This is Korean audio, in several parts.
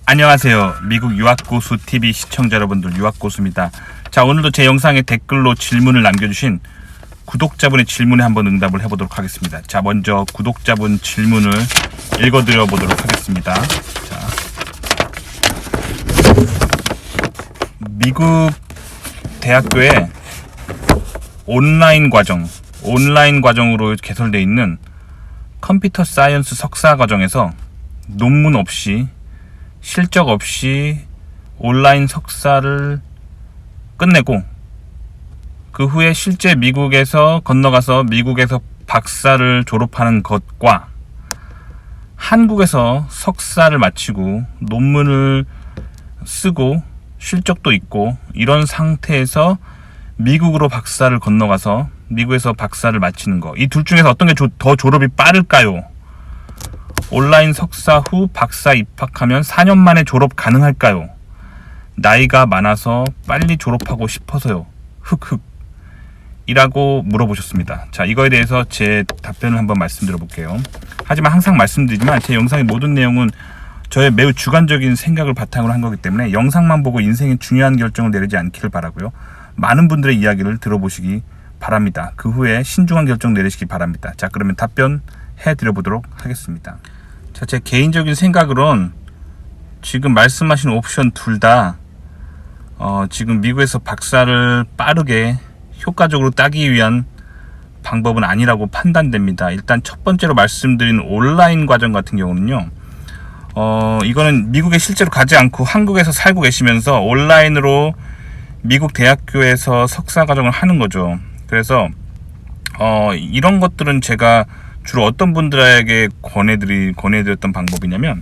안녕하세요. 미국 유학고수 TV 시청자 여러분들, 유학고수입니다. 자, 오늘도 제 영상에 댓글로 질문을 남겨주신 구독자분의 질문에 한번 응답을 해보도록 하겠습니다. 자, 먼저 구독자분 질문을 읽어드려 보도록 하겠습니다. 자, 미국 대학교에 온라인 과정으로 개설되어 있는 컴퓨터 사이언스 석사 과정에서 논문 없이 실적 없이 온라인 석사를 끝내고 그 후에 실제 미국에서 건너가서 미국에서 박사를 졸업하는 것과 한국에서 석사를 마치고 논문을 쓰고 실적도 있고 이런 상태에서 미국으로 박사를 건너가서 미국에서 박사를 마치는 거, 이 둘 중에서 어떤 게 더 졸업이 빠를까요? 온라인 석사 후 박사 입학하면 4년 만에 졸업 가능할까요? 나이가 많아서 빨리 졸업하고 싶어서요. 흑흑 이라고 물어보셨습니다. 자, 이거에 대해서 제 답변을 한번 말씀드려 볼게요. 하지만 항상 말씀드리지만 제 영상의 모든 내용은 저의 매우 주관적인 생각을 바탕으로 한 거기 때문에 영상만 보고 인생의 중요한 결정을 내리지 않기를 바라고요. 많은 분들의 이야기를 들어보시기 바랍니다. 그 후에 신중한 결정 내리시기 바랍니다. 자, 그러면 답변해 드려 보도록 하겠습니다. 자, 제 개인적인 생각으론 지금 말씀하신 옵션 둘 다 지금 미국에서 박사를 빠르게 효과적으로 따기 위한 방법은 아니라고 판단됩니다. 일단 첫 번째로 말씀드린 온라인 과정 같은 경우는요, 이거는 미국에 실제로 가지 않고 한국에서 살고 계시면서 온라인으로 미국 대학교에서 석사 과정을 하는 거죠. 그래서 이런 것들은 제가 주로 어떤 분들에게 권해드렸던 방법이냐면,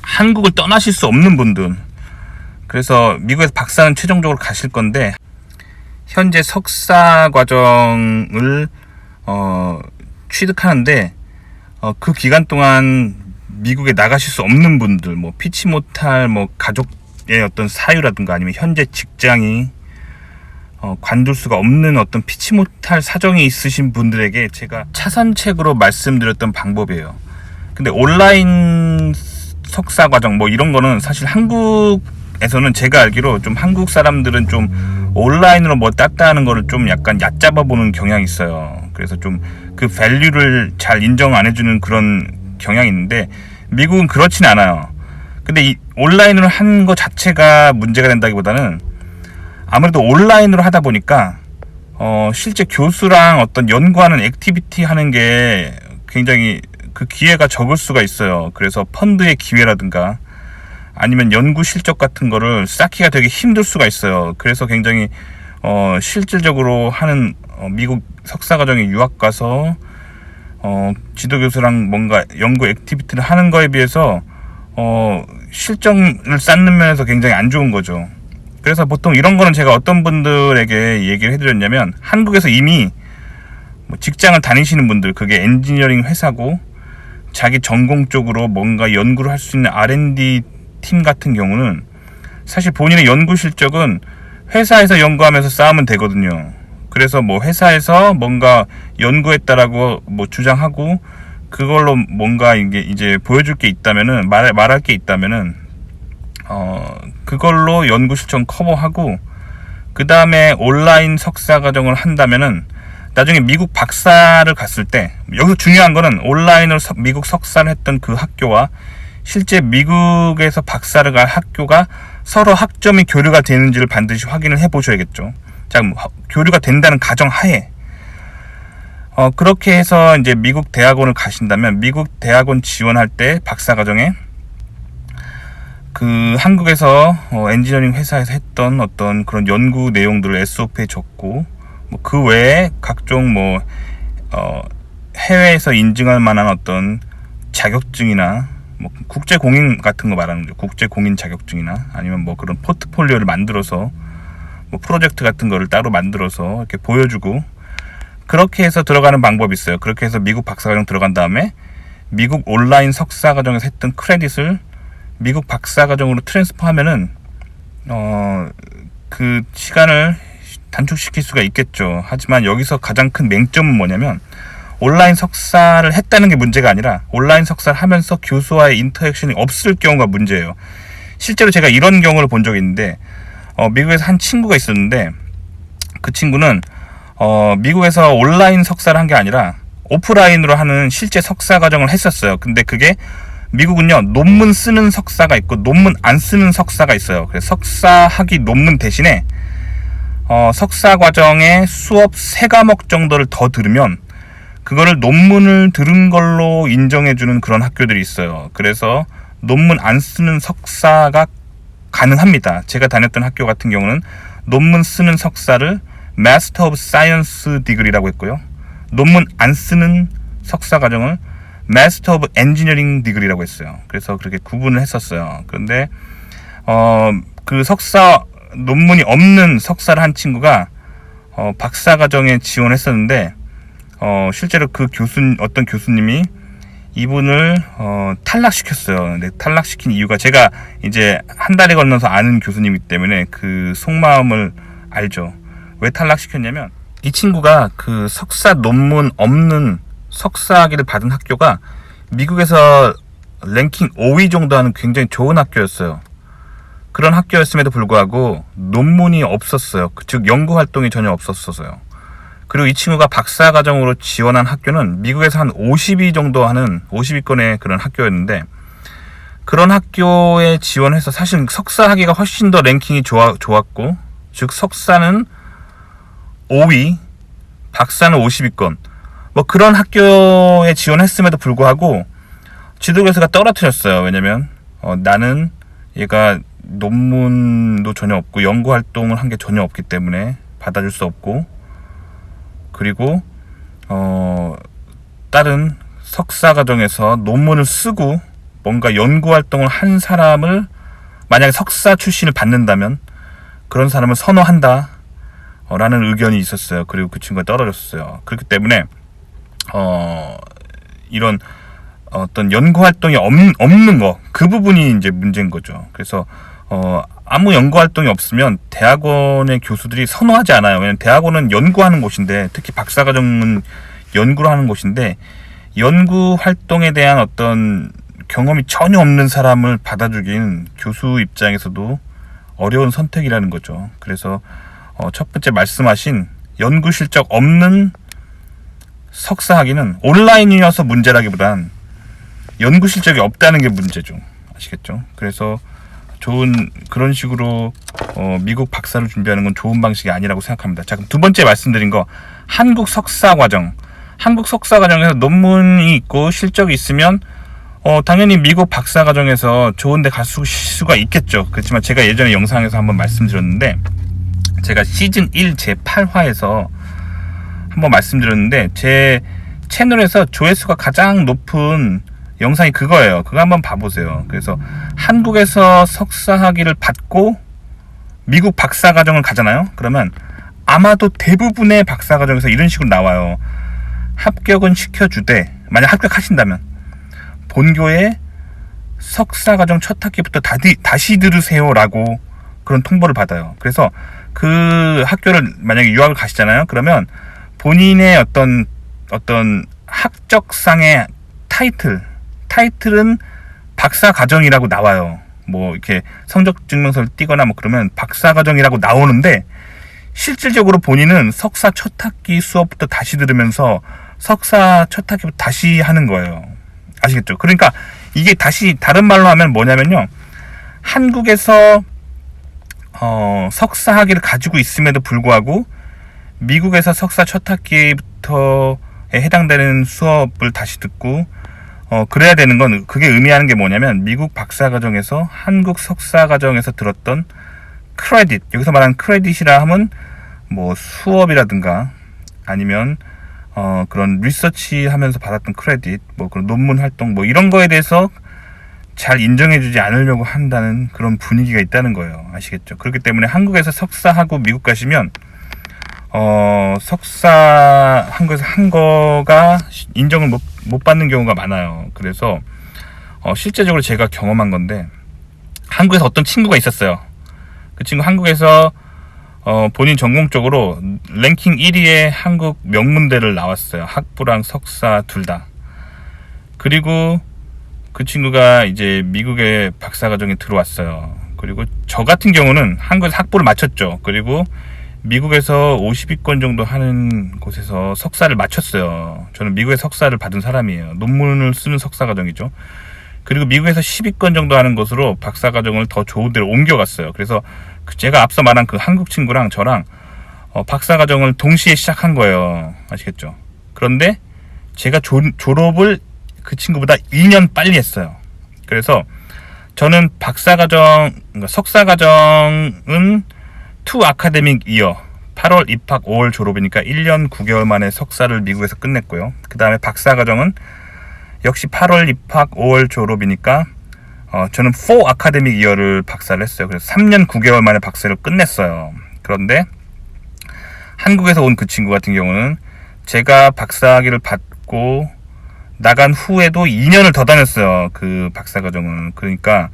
한국을 떠나실 수 없는 분들, 그래서 미국에서 박사는 최종적으로 가실 건데 현재 석사 과정을 취득하는데 그 기간 동안 미국에 나가실 수 없는 분들, 뭐 피치 못할 뭐 가족의 어떤 사유라든가 아니면 현재 직장이 관둘 수가 없는 어떤 피치 못할 사정이 있으신 분들에게 제가 차선책으로 말씀드렸던 방법이에요. 근데 온라인 석사 과정 뭐 이런 거는 사실 한국에서는 제가 알기로 좀 한국 사람들은 좀 온라인으로 뭐 땄다 하는 거를 좀 약간 얕잡아 보는 경향이 있어요. 그래서 좀 그 밸류를 잘 인정 안 해주는 그런 경향이 있는데 미국은 그렇진 않아요. 근데 이 온라인으로 한 거 자체가 문제가 된다기보다는 아무래도 온라인으로 하다 보니까 실제 교수랑 어떤 연구하는 액티비티 하는 게 굉장히 그 기회가 적을 수가 있어요. 그래서 펀드의 기회라든가 아니면 연구 실적 같은 거를 쌓기가 되게 힘들 수가 있어요. 그래서 굉장히 실질적으로 하는 미국 석사 과정에 유학 가서 지도교수랑 뭔가 연구 액티비티를 하는 거에 비해서 실적을 쌓는 면에서 굉장히 안 좋은 거죠. 그래서 보통 이런 거는 제가 어떤 분들에게 얘기를 해드렸냐면, 한국에서 이미 뭐 직장을 다니시는 분들, 그게 엔지니어링 회사고 자기 전공 쪽으로 뭔가 연구를 할 수 있는 R&D 팀 같은 경우는 사실 본인의 연구 실적은 회사에서 연구하면서 쌓으면 되거든요. 그래서 뭐 회사에서 뭔가 연구했다라고 뭐 주장하고 그걸로 뭔가 이제 보여줄 게 있다면은 말할 게 있다면은 그걸로 연구 실적 커버하고 그 다음에 온라인 석사 과정을 한다면은 나중에 미국 박사를 갔을 때, 여기서 중요한 거는 온라인으로 미국 석사를 했던 그 학교와 실제 미국에서 박사를 갈 학교가 서로 학점이 교류가 되는지를 반드시 확인을 해 보셔야겠죠. 자, 교류가 된다는 가정 하에 그렇게 해서 이제 미국 대학원을 가신다면 미국 대학원 지원할 때 박사 과정에 그 한국에서 엔지니어링 회사에서 했던 어떤 그런 연구 내용들을 SOP에 적고 뭐 그 외에 각종 뭐 해외에서 인증할 만한 어떤 자격증이나 뭐 국제 공인 같은 거 말하는 거죠. 국제 공인 자격증이나 아니면 뭐 그런 포트폴리오를 만들어서 뭐 프로젝트 같은 거를 따로 만들어서 이렇게 보여주고, 그렇게 해서 들어가는 방법이 있어요. 그렇게 해서 미국 박사과정 들어간 다음에 미국 온라인 석사과정에서 했던 크레딧을 미국 박사과정으로 트랜스퍼하면은 그 시간을 단축시킬 수가 있겠죠. 하지만 여기서 가장 큰 맹점은 뭐냐면, 온라인 석사를 했다는 게 문제가 아니라 온라인 석사를 하면서 교수와의 인터랙션이 없을 경우가 문제예요. 실제로 제가 이런 경우를 본 적이 있는데 미국에서 한 친구가 있었는데 그 친구는 미국에서 온라인 석사를 한 게 아니라 오프라인으로 하는 실제 석사 과정을 했었어요. 근데 그게 미국은요, 논문 쓰는 석사가 있고 논문 안 쓰는 석사가 있어요. 그래서 석사학위 논문 대신에 석사 과정에 수업 3과목 정도를 더 들으면 그거를 논문을 들은 걸로 인정해주는 그런 학교들이 있어요. 그래서 논문 안 쓰는 석사가 가능합니다. 제가 다녔던 학교 같은 경우는 논문 쓰는 석사를 Master of Science 디그리라고 했고요. 논문 안 쓰는 석사 과정을 Master of Engineering 디그리라고 했어요. 그래서 그렇게 구분을 했었어요. 그런데 그 석사 논문이 없는 석사를 한 친구가 박사 과정에 지원했었는데 실제로 그 어떤 교수님이 이분을 탈락시켰어요. 근데 탈락시킨 이유가 제가 이제 한 달에 걸러서 아는 교수님이기 때문에 그 속마음을 알죠. 왜 탈락시켰냐면 이 친구가 그 석사 논문 없는 석사학위를 받은 학교가 미국에서 랭킹 5위 정도 하는 굉장히 좋은 학교였어요. 그런 학교였음에도 불구하고 논문이 없었어요. 즉 연구 활동이 전혀 없었어요. 그리고 이 친구가 박사 과정으로 지원한 학교는 미국에서 한 50위 정도 하는 50위권의 그런 학교였는데 그런 학교에 지원해서 사실 석사 학위가 훨씬 더 랭킹이 좋았고 즉 석사는 5위, 박사는 50위권 뭐 그런 학교에 지원했음에도 불구하고 지도교수가 떨어뜨렸어요. 왜냐면 나는 얘가 논문도 전혀 없고 연구 활동을 한 게 전혀 없기 때문에 받아줄 수 없고 그리고 다른 석사 과정에서 논문을 쓰고 뭔가 연구 활동을 한 사람을 만약에 석사 출신을 받는다면 그런 사람을 선호한다 라는 의견이 있었어요. 그리고 그 친구가 떨어졌어요. 그렇기 때문에 이런 어떤 연구 활동이 없는 거 그 부분이 이제 문제인 거죠. 그래서 아무 연구 활동이 없으면 대학원의 교수들이 선호하지 않아요. 왜냐면 대학원은 연구하는 곳인데 특히 박사과정은 연구를 하는 곳인데 연구 활동에 대한 어떤 경험이 전혀 없는 사람을 받아주기는 교수 입장에서도 어려운 선택이라는 거죠. 그래서 첫 번째 말씀하신 연구 실적 없는 석사 학위는 온라인이어서 문제라기보단 연구 실적이 없다는 게 문제죠. 아시겠죠? 그래서 좋은 그런 식으로 미국 박사를 준비하는 건 좋은 방식이 아니라고 생각합니다. 자, 그럼 두 번째 말씀드린 거 한국 석사 과정. 한국 석사 과정에서 논문이 있고 실적이 있으면 당연히 미국 박사 과정에서 좋은 데 갈 수가 있겠죠. 그렇지만 제가 예전에 영상에서 한번 말씀드렸는데 제가 시즌 1 제 8화에서 한번 말씀드렸는데 제 채널에서 조회수가 가장 높은 영상이 그거예요. 그거 한번 봐보세요. 그래서 한국에서 석사 학위를 받고 미국 박사 과정을 가잖아요. 그러면 아마도 대부분의 박사 과정에서 이런 식으로 나와요. 합격은 시켜주되 만약 합격하신다면 본교의 석사 과정 첫 학기부터 다시 들으세요라고 그런 통보를 받아요. 그래서 그 학교를 만약에 유학을 가시잖아요. 그러면 본인의 어떤 학적상의 타이틀은 박사 과정이라고 나와요. 뭐 이렇게 성적 증명서를 띄거나 뭐 그러면 박사 과정이라고 나오는데 실질적으로 본인은 석사 첫 학기 수업부터 다시 들으면서 석사 첫 학기부터 다시 하는 거예요. 아시겠죠? 그러니까 이게 다시 다른 말로 하면 뭐냐면요. 한국에서 석사 학위를 가지고 있음에도 불구하고 미국에서 석사 첫 학기부터에 해당되는 수업을 다시 듣고 그래야 되는 건 그게 의미하는 게 뭐냐면 미국 박사 과정에서 한국 석사 과정에서 들었던 크레딧, 여기서 말하는 크레딧이라 하면 뭐 수업이라든가 아니면 그런 리서치 하면서 받았던 크레딧, 뭐 그런 논문 활동 뭐 이런 거에 대해서 잘 인정해주지 않으려고 한다는 그런 분위기가 있다는 거예요. 아시겠죠? 그렇기 때문에 한국에서 석사하고 미국 가시면 석사 한국에서 한 거가 인정을 못 받는 경우가 많아요. 그래서 실제적으로 제가 경험한 건데 한국에서 어떤 친구가 있었어요. 그 친구 한국에서 본인 전공 쪽으로 랭킹 1위의 한국 명문대를 나왔어요. 학부랑 석사 둘 다. 그리고 그 친구가 이제 미국의 박사과정에 들어왔어요. 그리고 저 같은 경우는 한국에서 학부를 마쳤죠. 그리고 미국에서 50위권 정도 하는 곳에서 석사를 마쳤어요. 저는 미국에 석사를 받은 사람이에요. 논문을 쓰는 석사과정이죠. 그리고 미국에서 10위권 정도 하는 곳으로 박사과정을 더 좋은 데로 옮겨갔어요. 그래서 제가 앞서 말한 그 한국 친구랑 저랑 박사과정을 동시에 시작한 거예요. 아시겠죠? 그런데 제가 졸업을 그 친구보다 2년 빨리 했어요. 그래서 저는 그러니까 석사과정은 2 아카데믹 이어 8월 입학 5월 졸업이니까 1년 9개월 만에 석사를 미국에서 끝냈고요. 그 다음에 박사과정은 역시 8월 입학 5월 졸업이니까 저는 4 아카데믹 이어를 박사를 했어요. 그래서 3년 9개월 만에 박사를 끝냈어요. 그런데 한국에서 온 그 친구 같은 경우는 제가 박사학위를 받고 나간 후에도 2년을 더 다녔어요. 그 박사과정은. 그러니까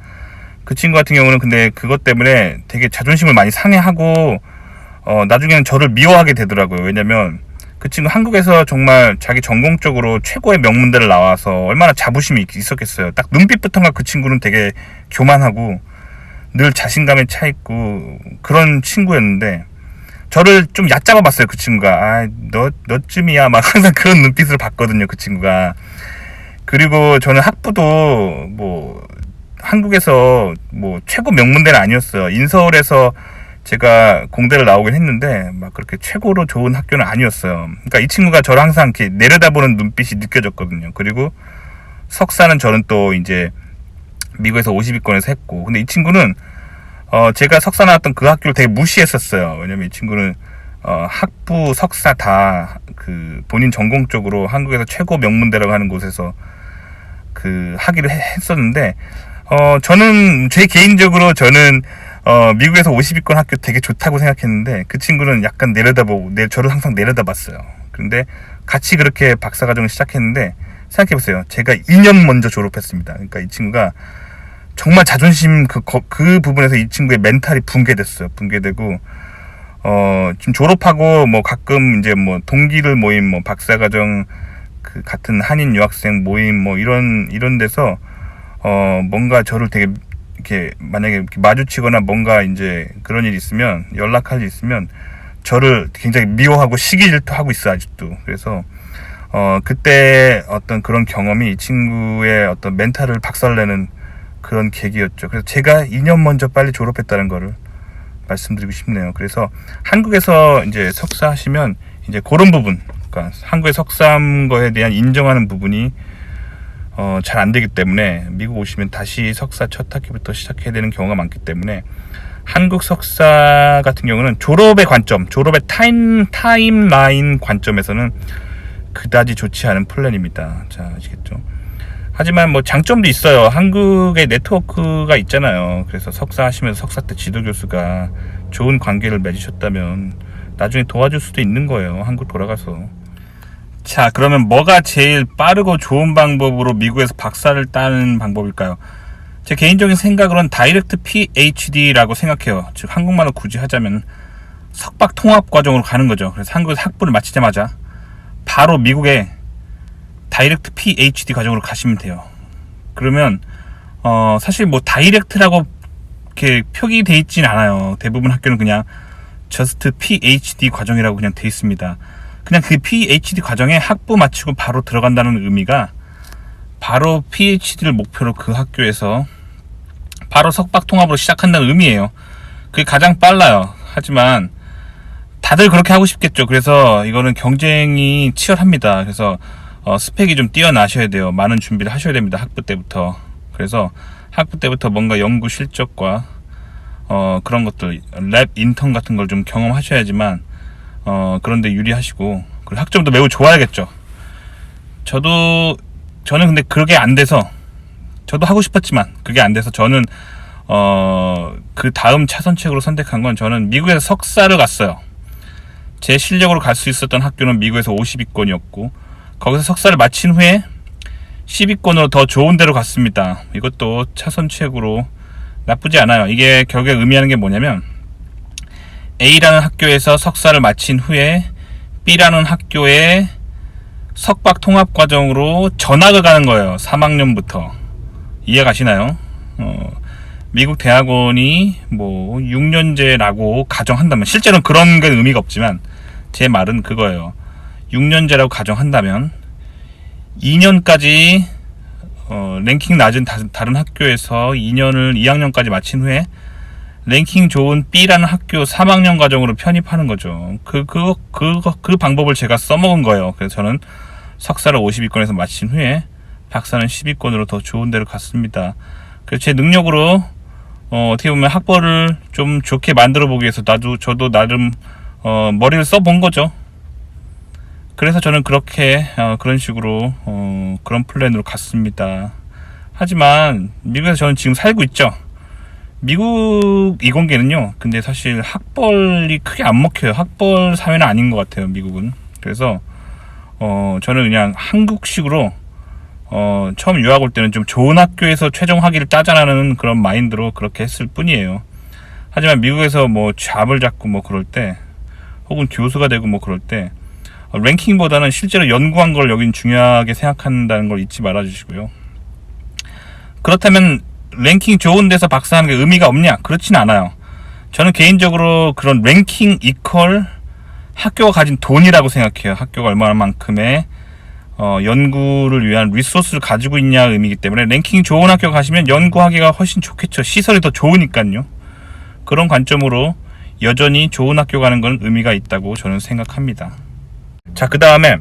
그 친구 같은 경우는 근데 그것 때문에 되게 자존심을 많이 상해하고 나중에는 저를 미워하게 되더라고요. 왜냐면 그 친구 한국에서 정말 자기 전공적으로 최고의 명문대를 나와서 얼마나 자부심이 있었겠어요. 딱 눈빛부터가 그 친구는 되게 교만하고 늘 자신감에 차 있고 그런 친구였는데 저를 좀 얕잡아 봤어요. 그 친구가. 너쯤이야 막 항상 그런 눈빛을 봤거든요. 그 친구가. 그리고 저는 학부도 뭐 한국에서 뭐 최고 명문대는 아니었어요. 인서울에서 제가 공대를 나오긴 했는데 막 그렇게 최고로 좋은 학교는 아니었어요. 그러니까 이 친구가 저를 항상 이렇게 내려다보는 눈빛이 느껴졌거든요. 그리고 석사는 저는 또 이제 미국에서 50위권에서 했고, 근데 이 친구는 제가 석사 나왔던 그 학교를 되게 무시했었어요. 왜냐면 이 친구는 학부, 석사 다 그 본인 전공 쪽으로 한국에서 최고 명문대라고 하는 곳에서 그 학위를 했었는데 저는 제 개인적으로 저는 미국에서 50위권 학교 되게 좋다고 생각했는데 그 친구는 약간 내려다보고 저를 항상 내려다봤어요. 그런데 같이 그렇게 박사과정을 시작했는데 생각해보세요. 제가 2년 먼저 졸업했습니다. 그러니까 이 친구가 정말 자존심 그 부분에서 이 친구의 멘탈이 붕괴됐어요. 붕괴되고 지금 졸업하고 뭐 가끔 이제 뭐 동기들 모임, 뭐 박사과정 그 같은 한인 유학생 모임 뭐 이런 데서 뭔가 저를 되게 이렇게 만약에 이렇게 마주치거나 뭔가 이제 그런 일이 있으면 연락할 일이 있으면 저를 굉장히 미워하고 시기 질투하고 있어 아직도. 그래서 그때 어떤 그런 경험이 이 친구의 어떤 멘탈을 박살내는 그런 계기였죠. 그래서 제가 2년 먼저 빨리 졸업했다는 거를 말씀드리고 싶네요. 그래서 한국에서 이제 석사 하시면 이제 그런 부분, 그러니까 한국의 석사한 거에 대한 인정하는 부분이 잘 안 되기 때문에 미국 오시면 다시 석사 첫 학기부터 시작해야 되는 경우가 많기 때문에 한국 석사 같은 경우는 졸업의 관점, 졸업의 타임라인 관점에서는 그다지 좋지 않은 플랜입니다. 자, 아시겠죠? 하지만 뭐 장점도 있어요. 한국의 네트워크가 있잖아요. 그래서 석사 하시면서 석사 때 지도교수가 좋은 관계를 맺으셨다면 나중에 도와줄 수도 있는 거예요. 한국 돌아가서. 자, 그러면 뭐가 제일 빠르고 좋은 방법으로 미국에서 박사를 따는 방법일까요? 제 개인적인 생각으로는 다이렉트 PhD라고 생각해요. 즉 한국말로 굳이 하자면 석박 통합 과정으로 가는 거죠. 그래서 한국에서 학부를 마치자마자 바로 미국에 다이렉트 PhD 과정으로 가시면 돼요. 그러면 사실 뭐 다이렉트라고 이렇게 표기돼 있진 않아요. 대부분 학교는 그냥 저스트 PhD 과정이라고 그냥 돼 있습니다. 그냥 그 PhD 과정에 학부 마치고 바로 들어간다는 의미가 바로 PhD를 목표로 그 학교에서 바로 석박 통합으로 시작한다는 의미예요. 그게 가장 빨라요. 하지만 다들 그렇게 하고 싶겠죠. 그래서 이거는 경쟁이 치열합니다. 그래서 스펙이 좀 뛰어나셔야 돼요. 많은 준비를 하셔야 됩니다. 학부 때부터. 그래서 학부 때부터 뭔가 연구 실적과 그런 것들, 랩 인턴 같은 걸 좀 경험하셔야지만 그런데 유리하시고, 그리고 학점도 매우 좋아야겠죠. 저는 근데 그게 안 돼서, 저도 하고 싶었지만 그게 안 돼서 저는 그 다음 차선책으로 선택한 건, 저는 미국에서 석사를 갔어요. 제 실력으로 갈 수 있었던 학교는 미국에서 50위권이었고 거기서 석사를 마친 후에 10위권으로 더 좋은 데로 갔습니다. 이것도 차선책으로 나쁘지 않아요. 이게 결국에 의미하는 게 뭐냐면 A라는 학교에서 석사를 마친 후에 B라는 학교에 석박 통합 과정으로 전학을 가는 거예요. 3학년부터. 이해 가시나요? 미국 대학원이 뭐 6년제라고 가정한다면, 실제로는 그런 게 의미가 없지만 제 말은 그거예요. 6년제라고 가정한다면 2년까지 랭킹 낮은 다른 학교에서 2학년까지 마친 후에 랭킹 좋은 B라는 학교 3학년 과정으로 편입하는 거죠. 그 방법을 제가 써먹은 거예요. 그래서 저는 석사를 50위권에서 마친 후에 박사는 10위권으로 더 좋은 데로 갔습니다. 그래서 제 능력으로 어떻게 보면 학벌을 좀 좋게 만들어 보기 위해서 저도 나름 머리를 써본 거죠. 그래서 저는 그렇게 그런 식으로 그런 플랜으로 갔습니다. 하지만 미국에서 저는 지금 살고 있죠. 미국 이공계는요, 근데 사실 학벌이 크게 안 먹혀요. 학벌 사회는 아닌 것 같아요, 미국은. 그래서 저는 그냥 한국식으로 처음 유학 올 때는 좀 좋은 학교에서 최종 학위를 따자라는 그런 마인드로 그렇게 했을 뿐이에요. 하지만 미국에서 뭐 잡을 잡고 뭐 그럴 때, 혹은 교수가 되고 뭐 그럴 때, 랭킹보다는 실제로 연구한 걸 여긴 중요하게 생각한다는 걸 잊지 말아 주시고요. 그렇다면 랭킹 좋은 데서 박사하는 게 의미가 없냐? 그렇진 않아요. 저는 개인적으로 그런 랭킹 이퀄 학교가 가진 돈이라고 생각해요. 학교가 얼마만큼의 연구를 위한 리소스를 가지고 있냐 의미이기 때문에, 랭킹 좋은 학교 가시면 연구하기가 훨씬 좋겠죠. 시설이 더 좋으니까요. 그런 관점으로 여전히 좋은 학교 가는 건 의미가 있다고 저는 생각합니다. 자, 그 다음에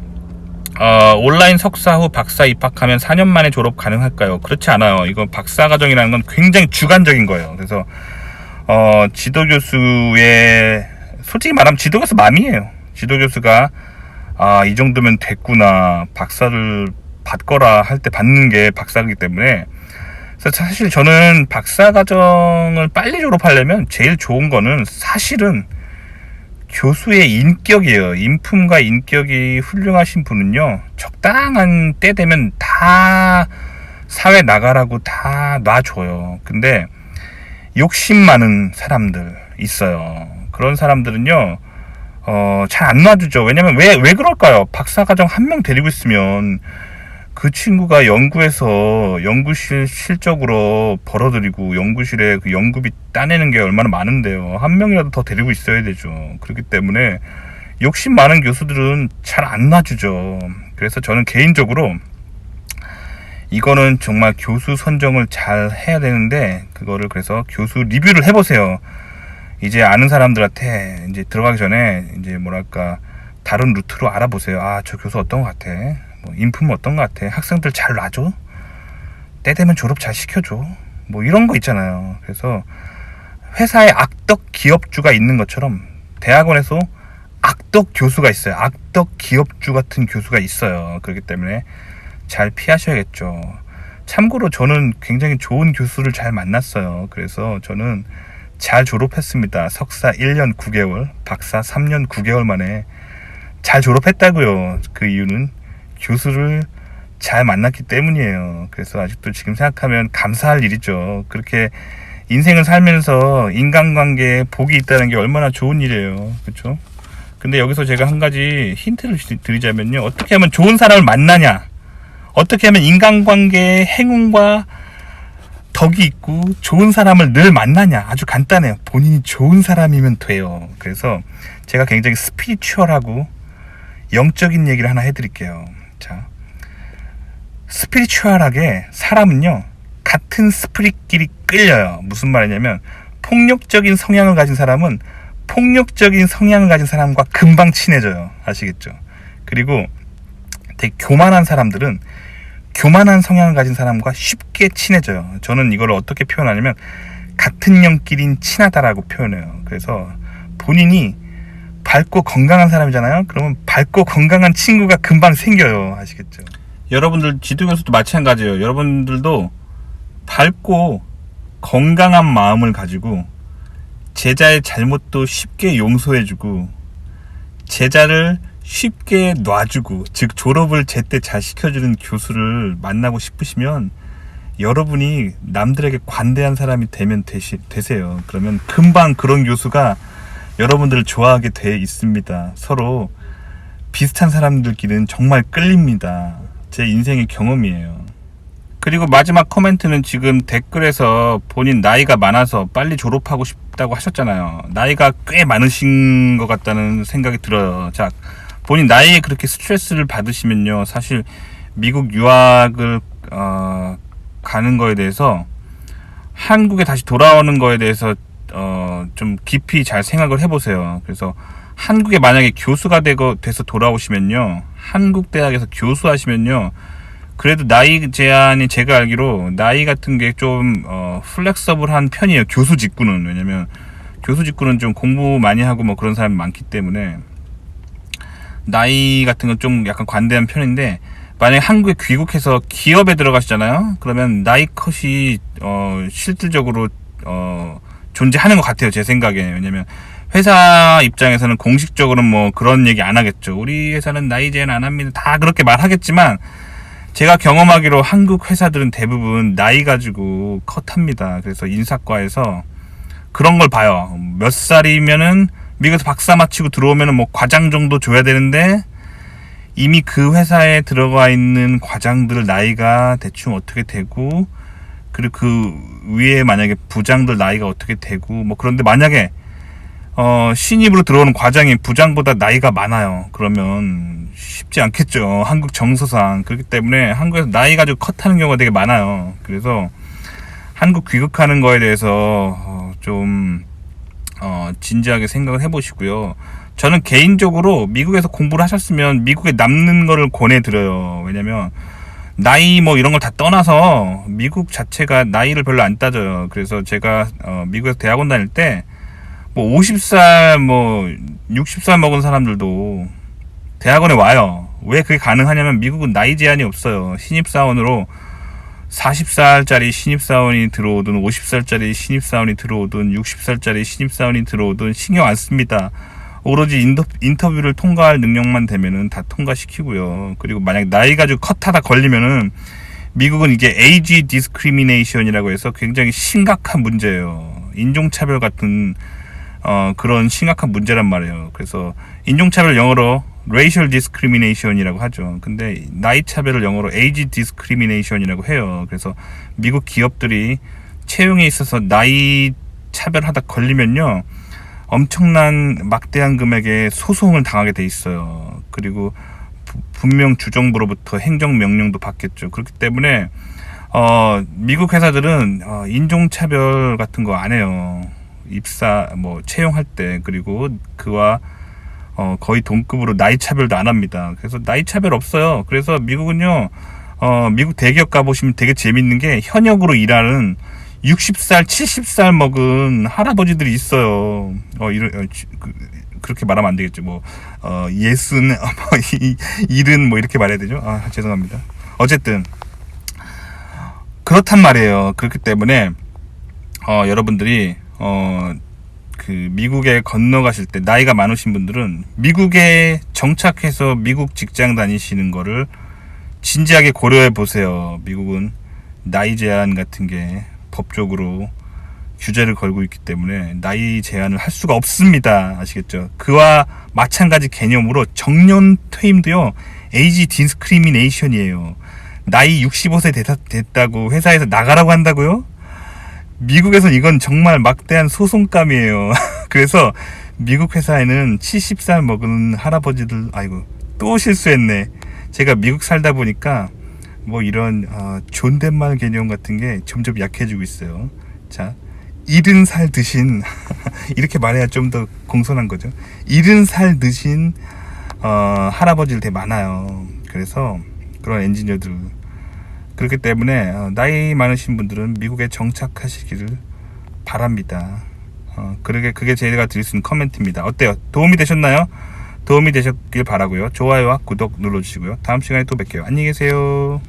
온라인 석사 후 박사 입학하면 4년 만에 졸업 가능할까요? 그렇지 않아요. 이거 박사 과정이라는 건 굉장히 주관적인 거예요. 그래서 지도교수의, 솔직히 말하면 지도교수 맘이에요. 지도교수가 이 정도면 됐구나, 박사를 받거라 할 때 받는 게 박사이기 때문에. 그래서 사실 저는 박사 과정을 빨리 졸업하려면 제일 좋은 거는 사실은 교수의 인격이에요. 인품과 인격이 훌륭하신 분은요, 적당한 때 되면 다 사회 나가라고 다 놔줘요. 근데 욕심 많은 사람들 있어요. 그런 사람들은요 잘 안 놔주죠. 왜냐면 왜 그럴까요? 박사과정 한 명 데리고 있으면 그 친구가 연구해서 연구실 실적으로 벌어들이고 연구실에 그 연구비 따내는 게 얼마나 많은데요. 한 명이라도 더 데리고 있어야 되죠. 그렇기 때문에 욕심 많은 교수들은 잘 안 놔주죠. 그래서 저는 개인적으로 이거는 정말 교수 선정을 잘 해야 되는데, 그거를 그래서 교수 리뷰를 해보세요. 이제 아는 사람들한테 이제 들어가기 전에 이제 뭐랄까 다른 루트로 알아보세요. 저 교수 어떤 것 같아? 뭐 인품 어떤 것 같아? 학생들 잘 놔줘? 때 되면 졸업 잘 시켜줘? 뭐 이런 거 있잖아요. 그래서 회사에 악덕 기업주가 있는 것처럼 대학원에서 악덕 교수가 있어요. 악덕 기업주 같은 교수가 있어요. 그렇기 때문에 잘 피하셔야겠죠. 참고로 저는 굉장히 좋은 교수를 잘 만났어요. 그래서 저는 잘 졸업했습니다. 석사 1년 9개월, 박사 3년 9개월 만에 잘 졸업했다고요. 그 이유는 교수를 잘 만났기 때문이에요. 그래서 아직도 지금 생각하면 감사할 일이죠. 그렇게 인생을 살면서 인간관계에 복이 있다는 게 얼마나 좋은 일이에요. 그렇죠? 근데 여기서 제가 한 가지 힌트를 드리자면요. 어떻게 하면 좋은 사람을 만나냐? 어떻게 하면 인간관계에 행운과 덕이 있고 좋은 사람을 늘 만나냐? 아주 간단해요. 본인이 좋은 사람이면 돼요. 그래서 제가 굉장히 스피리추얼하고 영적인 얘기를 하나 해드릴게요. 자, 스피리추얼하게 사람은요, 같은 스피릿끼리 끌려요. 무슨 말이냐면, 폭력적인 성향을 가진 사람은 폭력적인 성향을 가진 사람과 금방 친해져요. 아시겠죠? 그리고 되게 교만한 사람들은 교만한 성향을 가진 사람과 쉽게 친해져요. 저는 이걸 어떻게 표현하냐면, 같은 영끼린 친하다라고 표현해요. 그래서 본인이 밝고 건강한 사람이잖아요. 그러면 밝고 건강한 친구가 금방 생겨요. 아시겠죠? 여러분들 지도교수도 마찬가지예요. 여러분들도 밝고 건강한 마음을 가지고 제자의 잘못도 쉽게 용서해주고 제자를 쉽게 놔주고, 즉 졸업을 제때 잘 시켜주는 교수를 만나고 싶으시면 여러분이 남들에게 관대한 사람이 되면 되세요. 그러면 금방 그런 교수가 여러분들을 좋아하게 돼 있습니다. 서로 비슷한 사람들끼리는 정말 끌립니다. 제 인생의 경험이에요. 그리고 마지막 코멘트는 지금 댓글에서 본인 나이가 많아서 빨리 졸업하고 싶다고 하셨잖아요. 나이가 꽤 많으신 것 같다는 생각이 들어요. 자, 본인 나이에 그렇게 스트레스를 받으시면요, 사실 미국 유학을 가는 거에 대해서, 한국에 다시 돌아오는 거에 대해서 좀 깊이 잘 생각을 해보세요. 그래서 한국에 만약에 교수가 돼서 돌아오시면요, 한국 대학에서 교수하시면요, 그래도 나이 제한이, 제가 알기로 나이 같은 게 좀 플렉서블한 편이에요. 교수 직구는. 왜냐면 교수 직구는 좀 공부 많이 하고 뭐 그런 사람이 많기 때문에 나이 같은 건 좀 약간 관대한 편인데, 만약에 한국에 귀국해서 기업에 들어가시잖아요. 그러면 나이 컷이 실질적으로 존재하는 것 같아요, 제 생각에. 왜냐면 회사 입장에서는 공식적으로는 뭐 그런 얘기 안 하겠죠. 우리 회사는 나이 제한 안 합니다, 다 그렇게 말하겠지만, 제가 경험하기로 한국 회사들은 대부분 나이 가지고 컷합니다. 그래서 인사과에서 그런 걸 봐요. 몇 살이면은 미국에서 박사 마치고 들어오면은 뭐 과장 정도 줘야 되는데, 이미 그 회사에 들어가 있는 과장들 나이가 대충 어떻게 되고, 그리고 그 위에 만약에 부장들 나이가 어떻게 되고, 뭐 그런데 만약에 신입으로 들어오는 과장이 부장보다 나이가 많아요. 그러면 쉽지 않겠죠, 한국 정서상. 그렇기 때문에 한국에서 나이 가지고 컷하는 경우가 되게 많아요. 그래서 한국 귀국하는 거에 대해서 좀 진지하게 생각을 해보시고요. 저는 개인적으로 미국에서 공부를 하셨으면 미국에 남는 거를 권해드려요. 왜냐면 나이 뭐 이런 걸 다 떠나서 미국 자체가 나이를 별로 안 따져요. 그래서 제가 미국에서 대학원 다닐 때 뭐 50살 뭐 60살 먹은 사람들도 대학원에 와요. 왜 그게 가능하냐면 미국은 나이 제한이 없어요. 신입사원으로 40살짜리 신입사원이 들어오든 50살짜리 신입사원이 들어오든 60살짜리 신입사원이 들어오든 신경 안 씁니다. 오로지 인터뷰를 통과할 능력만 되면은 다 통과시키고요. 그리고 만약 나이 가지고 컷하다 걸리면은 미국은 이게 age discrimination이라고 해서 굉장히 심각한 문제예요. 인종차별 같은 그런 심각한 문제란 말이에요. 그래서 인종차별 영어로 racial discrimination이라고 하죠. 근데 나이 차별을 영어로 age discrimination이라고 해요. 그래서 미국 기업들이 채용에 있어서 나이 차별하다 걸리면요, 엄청난 막대한 금액의 소송을 당하게 돼 있어요. 그리고 분명 주정부로부터 행정명령도 받겠죠. 그렇기 때문에 미국 회사들은 인종차별 같은 거 안 해요. 입사 뭐 채용할 때. 그리고 그와 거의 동급으로 나이 차별도 안 합니다. 그래서 나이 차별 없어요. 그래서 미국은요, 미국 대기업 가보시면 되게 재밌는 게 현역으로 일하는 60살, 70살 먹은 할아버지들이 있어요. 그렇게 말하면 안 되겠죠. 뭐, 예순, 일은 뭐 이렇게 말해야 되죠. 죄송합니다. 어쨌든, 그렇단 말이에요. 그렇기 때문에, 여러분들이, 그 미국에 건너가실 때 나이가 많으신 분들은 미국에 정착해서 미국 직장 다니시는 거를 진지하게 고려해 보세요. 미국은 나이 제한 같은 게 법적으로 규제를 걸고 있기 때문에 나이 제한을 할 수가 없습니다. 아시겠죠? 그와 마찬가지 개념으로 정년 퇴임도요, 에이지 디스크리미네이션이에요. 나이 65세 됐다고 회사에서 나가라고 한다고요? 미국에선 이건 정말 막대한 소송감이에요. 그래서 미국 회사에는 70살 먹은 할아버지들, 아이고 또 실수했네. 제가 미국 살다 보니까 뭐 이런 존댓말 개념 같은 게 점점 약해지고 있어요. 자, 70살 드신 이렇게 말해야 좀 더 공손한 거죠. 70살 드신 할아버지들 되게 많아요. 그래서 그런 엔지니어들, 그렇기 때문에 나이 많으신 분들은 미국에 정착하시기를 바랍니다. 그게 제가 드릴 수 있는 코멘트입니다. 어때요? 도움이 되셨나요? 도움이 되셨길 바라고요. 좋아요와 구독 눌러주시고요. 다음 시간에 또 뵐게요. 안녕히 계세요.